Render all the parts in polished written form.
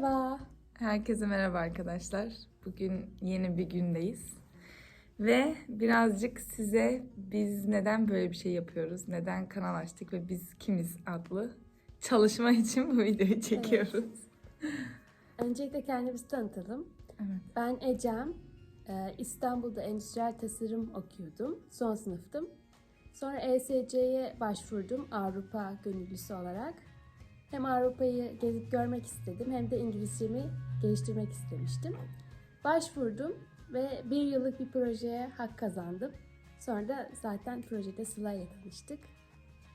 Merhaba. Herkese merhaba arkadaşlar. Bugün yeni bir gündeyiz. Ve birazcık size biz neden böyle bir şey yapıyoruz, neden kanal açtık ve biz kimiz adlı çalışma için bu videoyu çekiyoruz. Öncelikle kendimizi tanıtalım. Evet. Ben Ecem. İstanbul'da endüstriyel tasarım okuyordum. Son sınıftım. Sonra ESC'ye başvurdum Avrupa gönüllüsü olarak. Hem Avrupa'yı gezip görmek istedim hem de İngilizcemi geliştirmek istemiştim. Başvurdum ve bir yıllık bir projeye hak kazandım. Sonra da zaten projede Sıla ile tanıştık.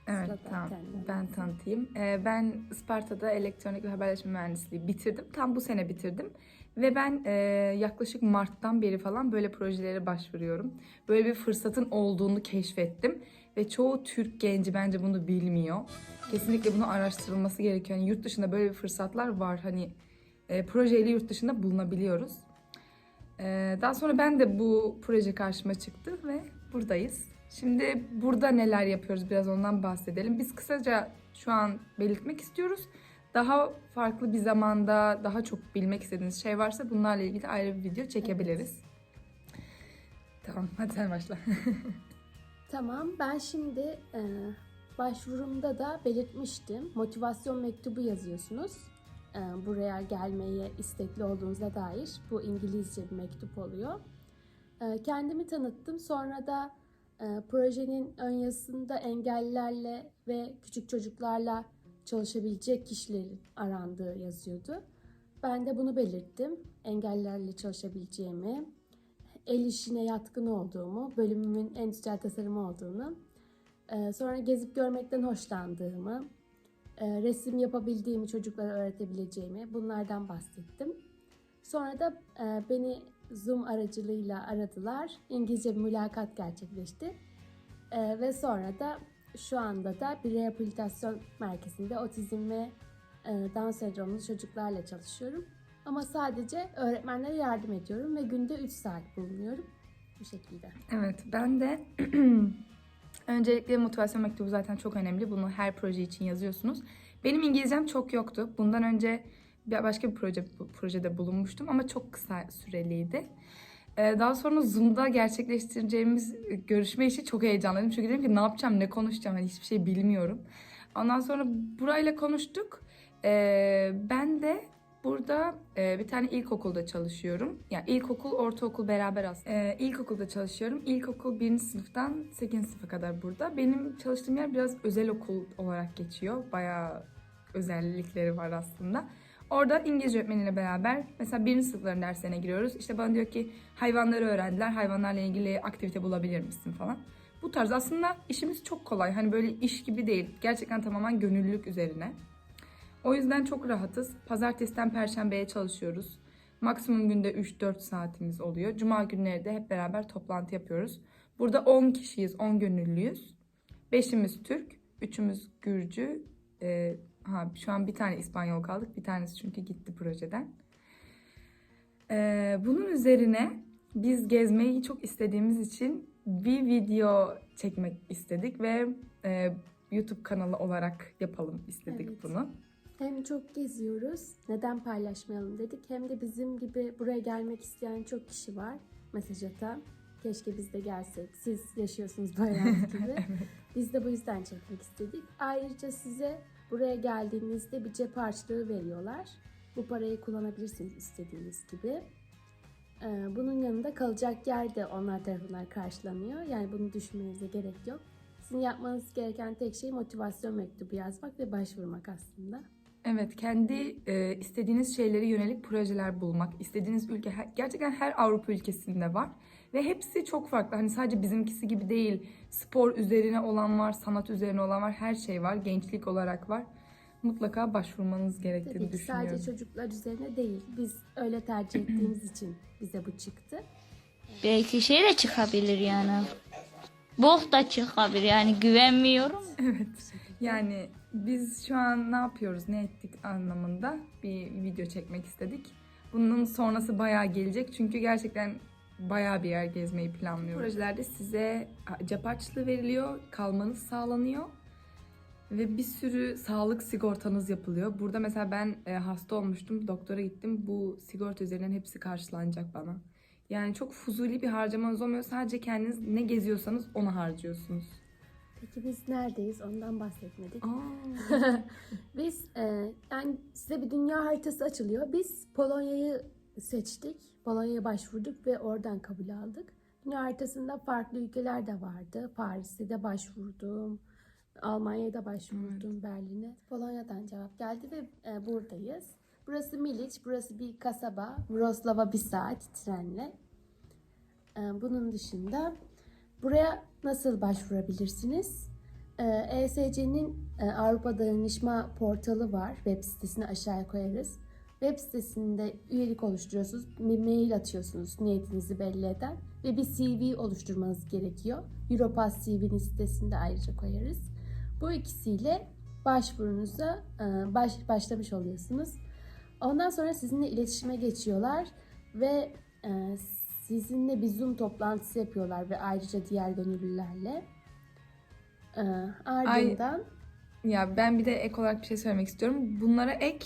Evet, Sıla da tamam. kendini Ben anlatsın. tanıtayım. Ben Isparta'da elektronik ve haberleşme mühendisliği bitirdim. Tam bu sene bitirdim. Ve ben yaklaşık Mart'tan beri falan böyle projelere başvuruyorum. Böyle bir fırsatın olduğunu keşfettim. Ve çoğu Türk genci bence bunu bilmiyor. Kesinlikle bunu araştırılması gerekiyor. Yani yurt dışında böyle bir fırsatlar var. Hani projeyle yurt dışında bulunabiliyoruz. Daha sonra ben de bu proje karşıma çıktı ve buradayız. Şimdi burada neler yapıyoruz biraz ondan bahsedelim. Biz kısaca şu an belirtmek istiyoruz. Daha farklı bir zamanda daha çok bilmek istediğiniz şey varsa bunlarla ilgili ayrı bir video çekebiliriz. Tamam, hadi sen başla. Tamam, ben şimdi başvurumda da belirtmiştim. Motivasyon mektubu yazıyorsunuz. Buraya gelmeye istekli olduğunuza dair. Bu İngilizce bir mektup oluyor. Kendimi tanıttım. Sonra da projenin ön yazısında engellilerle ve küçük çocuklarla çalışabilecek kişilerin arandığı yazıyordu. Ben de bunu belirttim. Engellilerle çalışabileceğimi, el işine yatkın olduğumu, bölümümün endüstriyel tasarımı olduğunu, sonra gezip görmekten hoşlandığımı, resim yapabildiğimi, çocuklara öğretebileceğimi bunlardan bahsettim. Sonra da beni Zoom aracılığıyla aradılar. İngilizce bir mülakat gerçekleşti. Ve sonra da şu anda da bir rehabilitasyon merkezinde otizm ve Down sendromlu çocuklarla çalışıyorum. Ama sadece öğretmenlere yardım ediyorum ve günde 3 saat bulunuyorum. Bu şekilde. Evet, ben de öncelikle motivasyon mektubu zaten çok önemli. Bunu her proje için yazıyorsunuz. Benim İngilizcem çok yoktu. Bundan önce başka bir projede bulunmuştum ama çok kısa süreliydi. Daha sonra Zoom'da gerçekleştireceğimiz görüşme işi çok heyecanlıydım. Çünkü dedim ki ne yapacağım, ne konuşacağım, hani hiçbir şey bilmiyorum. Ondan sonra burayla konuştuk. Ben de burada bir tane ilkokulda çalışıyorum. Yani ilkokul, ortaokul beraber aslında. İlkokulda çalışıyorum. İlkokul 1. sınıftan 8. sınıfa kadar burada. Benim çalıştığım yer biraz özel okul olarak geçiyor. Bayağı özellikleri var aslında. Orada İngilizce öğretmeniyle beraber mesela 1. sınıfların derslerine giriyoruz. İşte bana diyor ki hayvanları öğrendiler. Hayvanlarla ilgili aktivite bulabilir misin falan. Bu tarz aslında işimiz çok kolay. Hani böyle iş gibi değil. Gerçekten tamamen gönüllülük üzerine. O yüzden çok rahatız. Pazartesiden Perşembe'ye çalışıyoruz. Maksimum günde 3-4 saatimiz oluyor. Cuma günleri de hep beraber toplantı yapıyoruz. Burada 10 kişiyiz, 10 gönüllüyüz. 5'imiz Türk, 3'ümüz Gürcü. Şu an bir tane İspanyol kaldık. Bir tanesi çünkü gitti projeden. Bunun üzerine biz gezmeyi çok istediğimiz için bir video çekmek istedik ve YouTube kanalı olarak yapalım istedik Evet. bunu. Hem çok geziyoruz, neden paylaşmayalım dedik. Hem de bizim gibi buraya gelmek isteyen çok kişi var. Mesaj atan. Keşke biz de gelsek. Siz yaşıyorsunuz bayağı gibi. Biz de bu yüzden çekmek istedik. Ayrıca size buraya geldiğinizde bir cep harçlığı veriyorlar. Bu parayı kullanabilirsiniz istediğiniz gibi. Bunun yanında kalacak yer de onlar tarafından karşılanıyor. Yani bunu düşünmenize gerek yok. Sizin yapmanız gereken tek şey motivasyon mektubu yazmak ve başvurmak aslında. Evet, kendi istediğiniz şeylere yönelik projeler bulmak. İstediğiniz ülke, gerçekten her Avrupa ülkesinde var. Ve hepsi çok farklı. Hani sadece bizimkisi gibi değil. Spor üzerine olan var, sanat üzerine olan var, her şey var. Gençlik olarak var. Mutlaka başvurmanız gerektiğini Tabii ki düşünüyorum. sadece çocuklar üzerine değil. Biz öyle tercih ettiğimiz için bize bu çıktı. Belki şey de çıkabilir yani. Bok da çıkabilir yani güvenmiyorum. Evet. Yani biz şu an ne yapıyoruz, ne ettik anlamında bir video çekmek istedik. Bunun sonrası bayağı gelecek çünkü gerçekten bayağı bir yer gezmeyi planlıyoruz. Projelerde size cep harçlığı veriliyor, kalmanız sağlanıyor. Ve bir sürü sağlık sigortanız yapılıyor. Burada mesela ben hasta olmuştum, doktora gittim. Bu sigorta üzerinden hepsi karşılanacak bana. Yani çok fuzuli bir harcamanız olmuyor. Sadece kendiniz ne geziyorsanız onu harcıyorsunuz. Peki biz neredeyiz? Ondan bahsetmedik. Aa. Biz yani size bir dünya haritası açılıyor. Biz Polonya'yı seçtik. Polonya'ya başvurduk ve oradan kabul aldık. Dünya haritasında farklı ülkeler de vardı. Paris'e de başvurdum. Almanya'ya da başvurdum, Berlin'e. Polonya'dan cevap geldi ve buradayız. Burası Milic, burası bir kasaba. Wrocław'a 1 saat trenle. Bunun dışında buraya nasıl başvurabilirsiniz? ESC'nin Avrupa Dayanışma Portalı var. Web sitesini aşağıya koyarız. Web sitesinde üyelik oluşturuyorsunuz. Bir mail atıyorsunuz niyetinizi belli eden. Ve bir CV oluşturmanız gerekiyor. Europass CV'nin sitesinde ayrıca koyarız. Bu ikisiyle başvurunuza başlamış oluyorsunuz. Ondan sonra sizinle iletişime geçiyorlar ve sizinle bir Zoom toplantısı yapıyorlar ve ayrıca diğer gönüllülerle. Ardından Ya ben bir de ek olarak bir şey söylemek istiyorum. Bunlara ek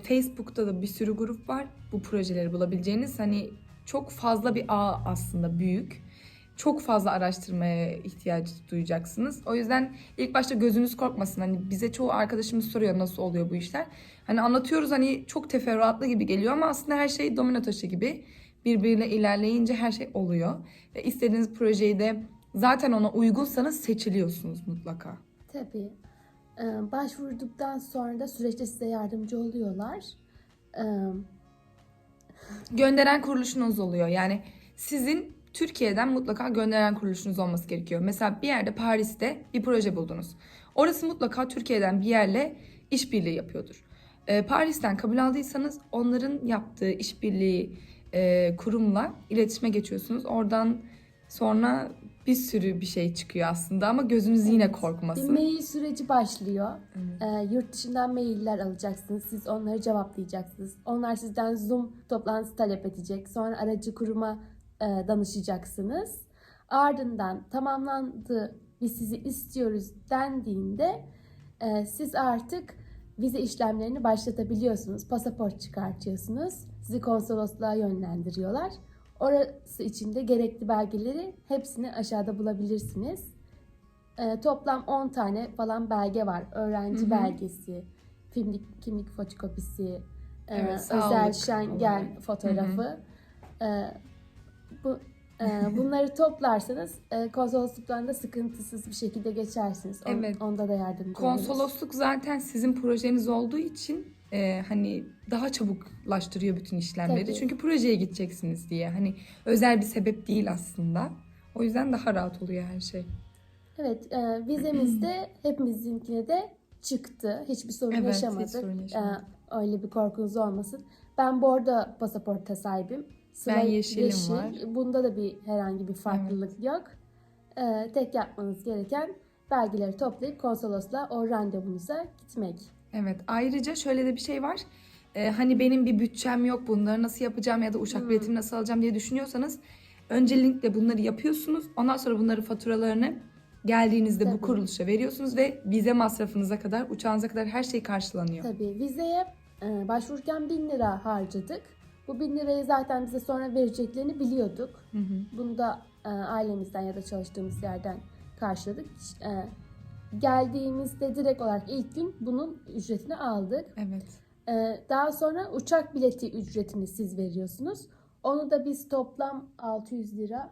Facebook'ta da bir sürü grup var. Bu projeleri bulabileceğiniz, hani çok fazla bir ağ aslında, büyük. Çok fazla araştırmaya ihtiyaç duyacaksınız. O yüzden ilk başta gözünüz korkmasın. Hani bize çoğu arkadaşımız soruyor nasıl oluyor bu işler. Hani anlatıyoruz, hani çok teferruatlı gibi geliyor ama aslında her şey domino taşı gibi. Birbiriyle ilerleyince her şey oluyor. Ve istediğiniz projeyi de zaten ona uygunsanız seçiliyorsunuz mutlaka. tabii başvurduktan sonra da süreçte size yardımcı oluyorlar. E, Gönderen kuruluşunuz oluyor. Yani sizin Türkiye'den mutlaka gönderen kuruluşunuz olması gerekiyor. Mesela bir yerde Paris'te bir proje buldunuz. Orası mutlaka Türkiye'den bir yerle işbirliği yapıyordur. Paris'ten kabul aldıysanız onların yaptığı işbirliği kurumla iletişime geçiyorsunuz. Oradan sonra bir sürü bir şey çıkıyor aslında ama gözünüz yine Bir korkmasın. mail süreci başlıyor. Evet. Yurt dışından mailler alacaksınız. Siz onları cevaplayacaksınız. Onlar sizden Zoom toplantısı talep edecek. Sonra aracı kuruma danışacaksınız. Ardından tamamlandı, biz sizi istiyoruz dendiğinde siz artık vize işlemlerini başlatabiliyorsunuz. Pasaport çıkartıyorsunuz. Sizi konsolosluğa yönlendiriyorlar. Orası için de gerekli belgeleri hepsini aşağıda bulabilirsiniz. Toplam 10 tane falan belge var. Öğrenci belgesi, kimlik fotokopisi, Evet, özel sağlık Schengen olarak. fotoğrafı. Bunları toplarsanız konsolosluktan da sıkıntısız bir şekilde geçersiniz. Evet. Onda da yardımcı oluruz. Konsolosluk zaten sizin projeniz olduğu için hani daha çabuklaştırıyor bütün işlemleri. Tabii. Çünkü projeye gideceksiniz diye. Hani özel bir sebep değil aslında. O yüzden daha rahat oluyor her şey. Evet, vizemiz de hepimizinkine de çıktı. Hiçbir sorun Evet, hiç yaşamadık. sorun yaşamadık. Öyle bir korkunuz olmasın. Ben bu arada pasaporta sahibim. Sıla Ben yeşilim yeşil. var. Bunda da herhangi bir farklılık yok. Tek yapmanız gereken belgeleri toplayıp konsolosla o randevunuza gitmek. Evet, ayrıca şöyle de bir şey var. Hani benim bir bütçem yok, bunları nasıl yapacağım ya da uçak biletimi nasıl alacağım diye düşünüyorsanız öncelikle bunları yapıyorsunuz. Ondan sonra bunları faturalarını geldiğinizde bu Tabii. kuruluşa veriyorsunuz ve vize masrafınıza kadar, uçağınıza kadar her şey karşılanıyor. Tabii vizeye başvururken 1000 lira harcadık. Bu 1000 lirayı zaten bize sonra vereceklerini biliyorduk. Bunu da ailemizden ya da çalıştığımız yerden karşıladık. Geldiğimizde direkt olarak ilk gün bunun ücretini aldık. Evet. Daha sonra uçak bileti ücretini siz veriyorsunuz. Onu da biz toplam 600 lira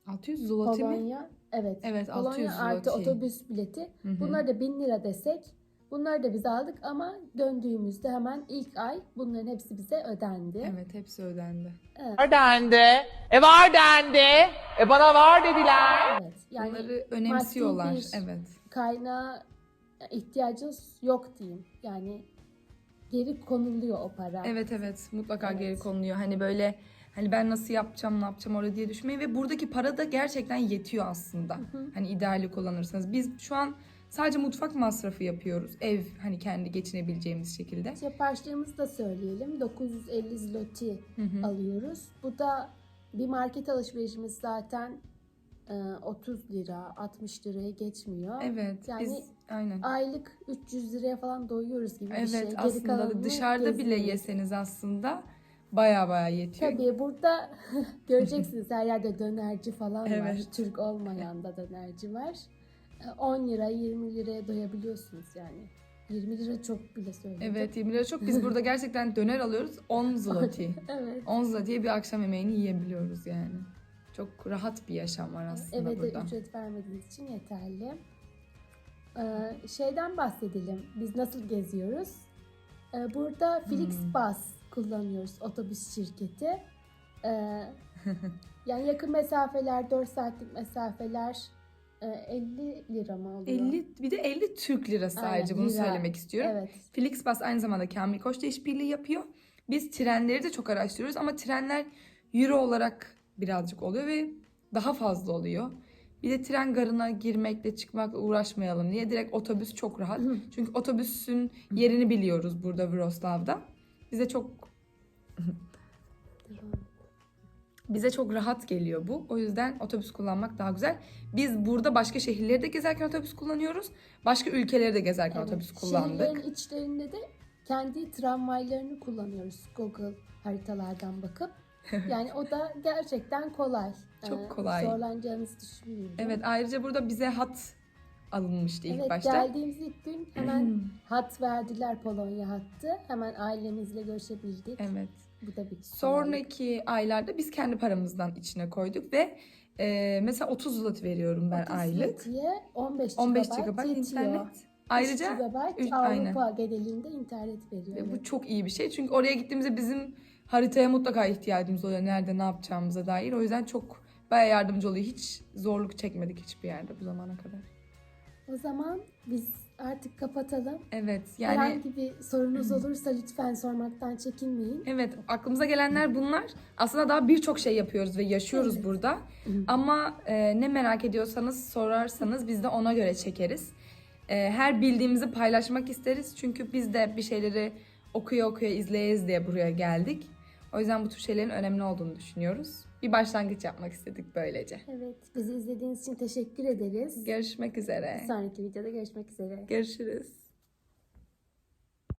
600 zloty mi? Polonya. Evet. Evet, Polonya 600 artı zloty. otobüs bileti. Bunlar da 1000 lira desek. Bunları da biz aldık ama döndüğümüzde hemen ilk ay bunların hepsi bize ödendi. Evet, hepsi ödendi. Var dendi. Var dendi. Bana var dediler. Evet. Yani Bunları önemsiyorlar. maddi bir Evet. kaynağa ihtiyacınız yok diyeyim. Yani geri konuluyor o para. Evet, mutlaka Evet. geri konuluyor. Hani böyle, hani ben nasıl yapacağım, ne yapacağım orada diye düşünmeyin ve buradaki para da gerçekten yetiyor aslında. Hani ideali kullanırsanız. Biz şu an sadece mutfak masrafı yapıyoruz. Ev, hani kendi geçinebileceğimiz şekilde. Siparişlerimizi da söyleyelim. 950 zloty alıyoruz. Bu da bir market alışverişimiz zaten 30 lira, 60 liraya geçmiyor. Evet, Yani biz aynen. aylık 300 liraya falan doyuyoruz gibi bir şey. Evet, Geri aslında kalanını dışarıda bile geziyoruz. yeseniz aslında baya yetiyor. Tabii burada göreceksiniz her yerde dönerci falan var. Evet. Türk olmayan da dönerci var. 10 lira, 20 liraya doyabiliyorsunuz yani. 20 lira çok bile söyledim. Evet, 20 lira çok. Biz burada gerçekten döner alıyoruz 10 zloty. Evet. 10 zloty'ye bir akşam yemeğini yiyebiliyoruz yani. Çok rahat bir yaşam var aslında Eve de burada. ücret vermediğiniz için yeterli. Şeyden bahsedelim. Biz nasıl geziyoruz? Burada Flixbus kullanıyoruz, otobüs şirketi. Yani yakın mesafeler, 4 saatlik mesafeler 50 lira mı oluyor? 50, bir de 50 Türk lirası Aynen, sadece bunu lira. söylemek istiyorum. Evet. Flixbus aynı zamanda Kamil Koç'la işbirliği yapıyor. Biz trenleri de çok araştırıyoruz ama trenler euro olarak birazcık oluyor ve daha fazla oluyor. Bir de tren garına girmekle çıkmakla uğraşmayalım diye direkt otobüs çok rahat. Çünkü otobüsün yerini biliyoruz burada Wrocław'da. Bize çok rahat geliyor bu. O yüzden otobüs kullanmak daha güzel. Biz burada başka şehirleri de gezerken otobüs kullanıyoruz. Başka ülkeleri de gezerken Evet. otobüs kullandık. Şehirlerin içlerinde de kendi tramvaylarını kullanıyoruz Google haritalardan bakıp. Yani o da gerçekten kolay. Çok kolay. Zorlanacağınızı düşünmüyorum. Evet, ayrıca burada bize hat alınmıştı ilk Evet, başta. geldiğimiz ilk gün hemen hat verdiler, Polonya hattı. Hemen ailemizle görüşebildik. Evet. Bu da bir kolaylık. Sonraki aylarda biz kendi paramızdan içine koyduk ve mesela 30 zloty veriyorum ben 30 aylık. zloty'ye 15 15 GB GB yetiyor. internet. 3 Ayrıca GB aynen. Avrupa genelinde internet veriyor. Ve bu Evet. çok iyi bir şey. Çünkü oraya gittiğimizde bizim haritaya mutlaka ihtiyacımız oluyor. Nerede ne yapacağımıza dair. O yüzden çok bayağı yardımcı oluyor. Hiç zorluk çekmedik hiçbir yerde bu zamana kadar. O zaman biz artık kapatalım. Evet yani Herhangi bir sorunuz olursa lütfen sormaktan çekinmeyin. evet, aklımıza gelenler bunlar. Aslında daha birçok şey yapıyoruz ve yaşıyoruz Evet. burada. Ama ne merak ediyorsanız sorarsanız biz de ona göre çekeriz. Her bildiğimizi paylaşmak isteriz. Çünkü biz de bir şeyleri okuya izleyeriz diye buraya geldik. O yüzden bu tür şeylerin önemli olduğunu düşünüyoruz. Bir başlangıç yapmak istedik böylece. Evet, bizi izlediğiniz için teşekkür ederiz. Görüşmek üzere. Sonraki videoda görüşmek üzere. Görüşürüz.